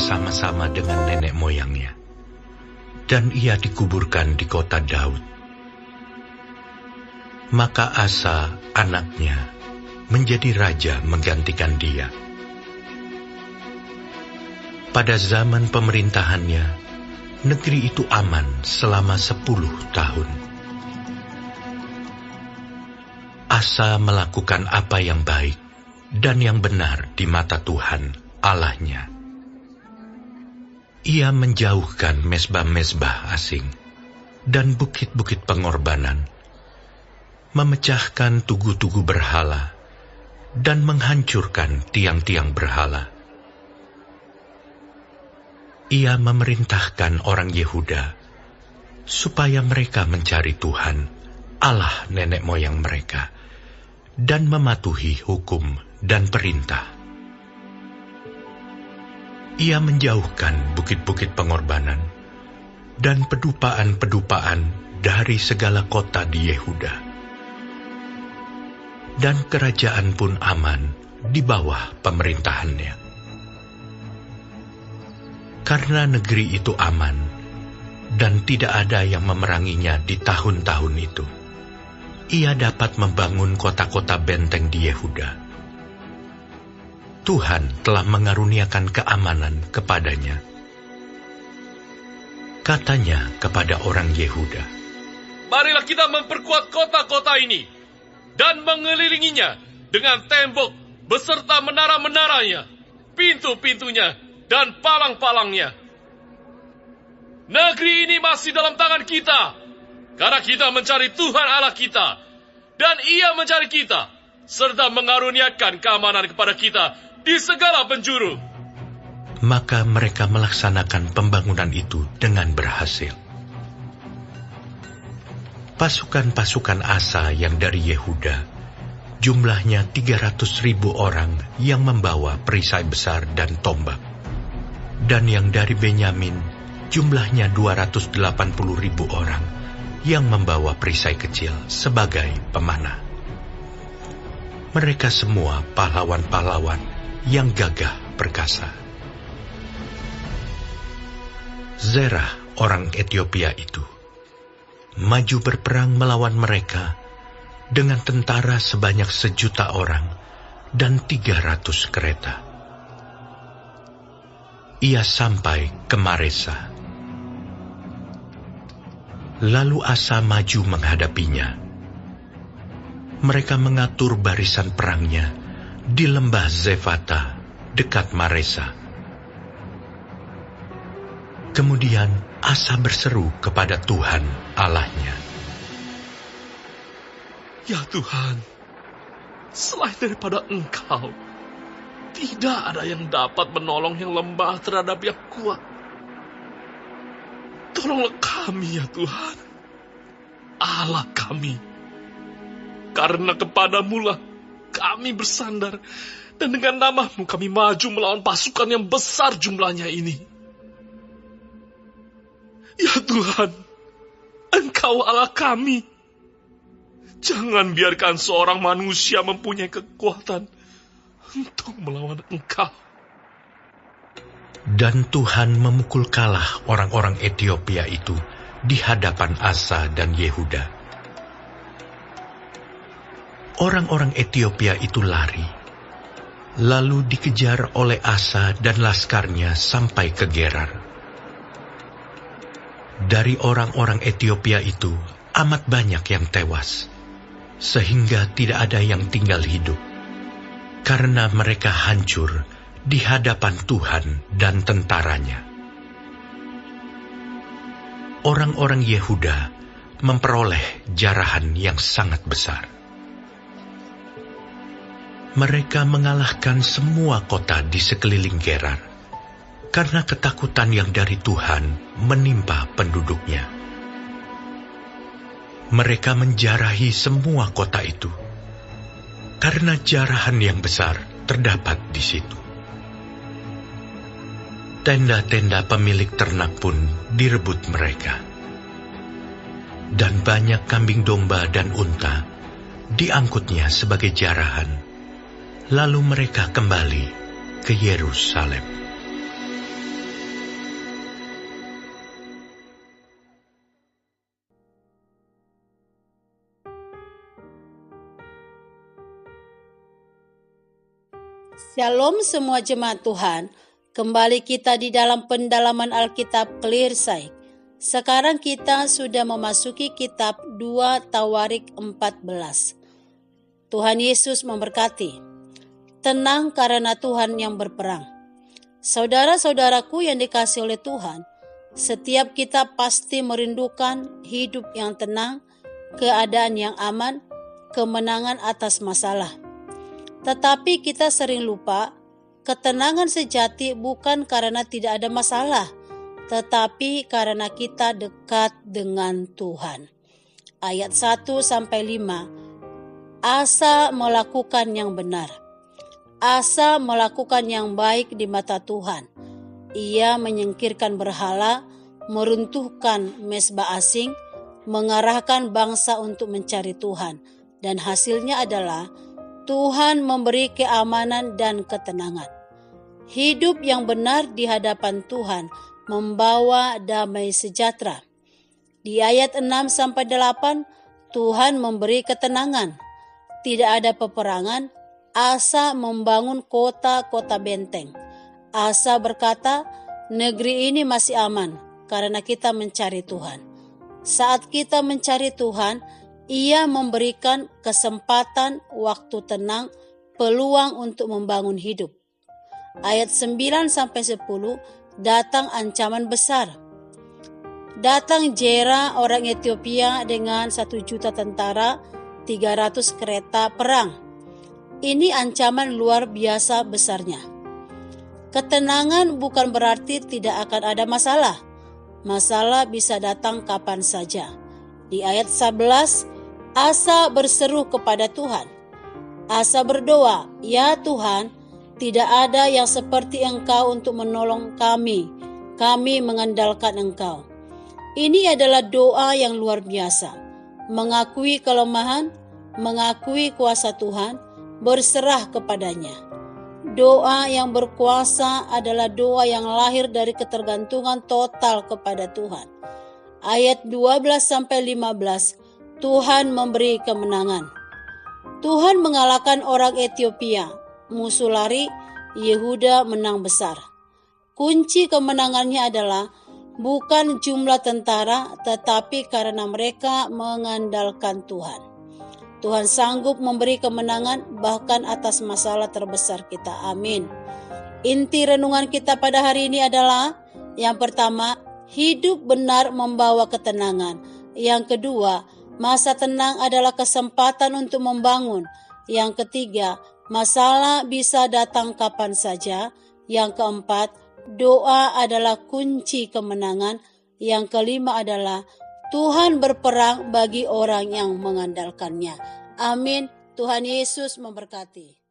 bersama-sama dengan nenek moyangnya, dan ia dikuburkan di kota Daud. Maka Asa, anaknya, menjadi raja menggantikan dia. Pada zaman pemerintahannya, negeri itu aman selama 10 tahun. Asa melakukan apa yang baik dan yang benar di mata Tuhan Allahnya. Ia menjauhkan mezbah-mezbah asing dan bukit-bukit pengorbanan, memecahkan tugu-tugu berhala, dan menghancurkan tiang-tiang berhala. Ia memerintahkan orang Yehuda supaya mereka mencari Tuhan, Allah nenek moyang mereka, dan mematuhi hukum dan perintah. Ia menjauhkan bukit-bukit pengorbanan dan pedupaan-pedupaan dari segala kota di Yehuda. Dan kerajaan pun aman di bawah pemerintahannya. Karena negeri itu aman, dan tidak ada yang memeranginya di tahun-tahun itu, ia dapat membangun kota-kota benteng di Yehuda. Tuhan telah mengaruniakan keamanan kepadanya. Katanya kepada orang Yehuda, "Marilah kita memperkuat kota-kota ini dan mengelilinginya dengan tembok beserta menara-menaranya, pintu-pintunya, dan palang-palangnya. Negeri ini masih dalam tangan kita, karena kita mencari Tuhan Allah kita, dan Ia mencari kita, serta mengaruniakan keamanan kepada kita di segala penjuru." Maka mereka melaksanakan pembangunan itu dengan berhasil. Pasukan-pasukan Asa yang dari Yehuda, jumlahnya 300.000 orang yang membawa perisai besar dan tombak. Dan yang dari Benyamin, jumlahnya 280.000 orang yang membawa perisai kecil sebagai pemanah. Mereka semua pahlawan-pahlawan yang gagah perkasa. Zerah orang Etiopia itu maju berperang melawan mereka dengan tentara sebanyak 1.000.000 orang dan 300 kereta. Ia sampai ke Maresa. Lalu Asa maju menghadapinya. Mereka mengatur barisan perangnya di lembah Zefata dekat Maresa. Kemudian Asa berseru kepada Tuhan Allahnya, "Ya Tuhan, selain daripada Engkau, tidak ada yang dapat menolong yang lemah terhadap yang kuat. Tolonglah kami, ya Tuhan, Allah kami. Karena kepadamu-lah kami bersandar, dan dengan nama-Mu kami maju melawan pasukan yang besar jumlahnya ini. Ya Tuhan, Engkau Allah kami. Jangan biarkan seorang manusia mempunyai kekuatan untuk melawan Engkau." Dan Tuhan memukul kalah orang-orang Etiopia itu di hadapan Asa dan Yehuda. Orang-orang Etiopia itu lari, lalu dikejar oleh Asa dan laskarnya sampai ke Gerar. Dari orang-orang Etiopia itu amat banyak yang tewas, sehingga tidak ada yang tinggal hidup, karena mereka hancur di hadapan Tuhan dan tentaranya. Orang-orang Yehuda memperoleh jarahan yang sangat besar. Mereka mengalahkan semua kota di sekeliling Gerar, karena ketakutan yang dari Tuhan menimpa penduduknya. Mereka menjarahi semua kota itu, karena jarahan yang besar terdapat di situ. Tenda-tenda pemilik ternak pun direbut mereka. Dan banyak kambing domba dan unta diangkutnya sebagai jarahan. Lalu mereka kembali ke Yerusalem. Shalom semua jemaat Tuhan. Kembali kita di dalam pendalaman Alkitab Clearsight. Sekarang kita sudah memasuki kitab 2 Tawarik 14. Tuhan Yesus memberkati. Tenang karena Tuhan yang berperang. Saudara-saudaraku yang dikasihi oleh Tuhan, setiap kita pasti merindukan hidup yang tenang, keadaan yang aman, kemenangan atas masalah. Tetapi kita sering lupa, ketenangan sejati bukan karena tidak ada masalah, tetapi karena kita dekat dengan Tuhan. Ayat 1-5, Asa melakukan yang benar. Asa melakukan yang baik di mata Tuhan. Ia menyingkirkan berhala, meruntuhkan mezbah asing, mengarahkan bangsa untuk mencari Tuhan. Dan hasilnya adalah Tuhan memberi keamanan dan ketenangan. Hidup yang benar di hadapan Tuhan membawa damai sejahtera. Di ayat 6-8, Tuhan memberi ketenangan. Tidak ada peperangan. Asa membangun kota-kota benteng. Asa berkata, negeri ini masih aman karena kita mencari Tuhan. Saat kita mencari Tuhan, Ia memberikan kesempatan, waktu tenang, peluang untuk membangun hidup. Ayat 9-10, datang ancaman besar. Datang Jera orang Ethiopia dengan 1 juta tentara, 300 kereta perang. Ini ancaman luar biasa besarnya. Ketenangan bukan berarti tidak akan ada masalah. Masalah bisa datang kapan saja. Di ayat 11, Asa berseru kepada Tuhan. Asa berdoa, "Ya Tuhan, tidak ada yang seperti Engkau untuk menolong kami. Kami mengandalkan Engkau." Ini adalah doa yang luar biasa. Mengakui kelemahan, mengakui kuasa Tuhan, berserah kepadanya. Doa yang berkuasa adalah doa yang lahir dari ketergantungan total kepada Tuhan. Ayat 12-15, Tuhan memberi kemenangan. Tuhan mengalahkan orang Ethiopia, musuh lari, Yehuda menang besar. Kunci kemenangannya adalah bukan jumlah tentara, tetapi karena mereka mengandalkan Tuhan. Tuhan sanggup memberi kemenangan bahkan atas masalah terbesar kita. Amin. Inti renungan kita pada hari ini adalah, yang pertama, hidup benar membawa ketenangan. Yang kedua, masa tenang adalah kesempatan untuk membangun. Yang ketiga, masalah bisa datang kapan saja. Yang keempat, doa adalah kunci kemenangan. Yang kelima adalah Tuhan berperang bagi orang yang mengandalkannya. Amin. Tuhan Yesus memberkati.